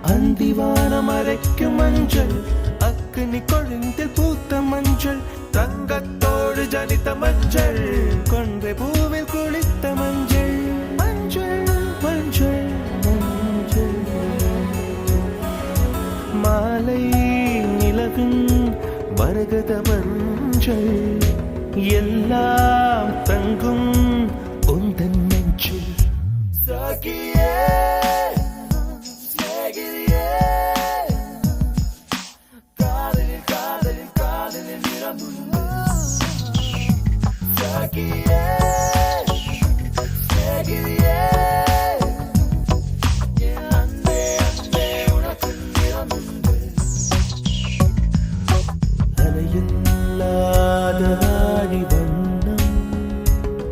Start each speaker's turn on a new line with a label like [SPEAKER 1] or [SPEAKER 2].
[SPEAKER 1] அந்திவானம் அரைக்கும் மஞ்சள், அக்கினி கொழுந்தில் பூத்த மஞ்சள், தங்கத்தோடு ஜனித்த மஞ்சள், கொன்றை பூவில் குளித்த மஞ்சள், மஞ்சள் மஞ்சள் மஞ்சள். மாலை நிலவின் மரகத மஞ்சள், எல்லாம் தங்கும் உந்தன் நெஞ்சில். சகியே சகியே, காதலில் காதலில் காதலில் நிறமுண்டு. சகியே சகியே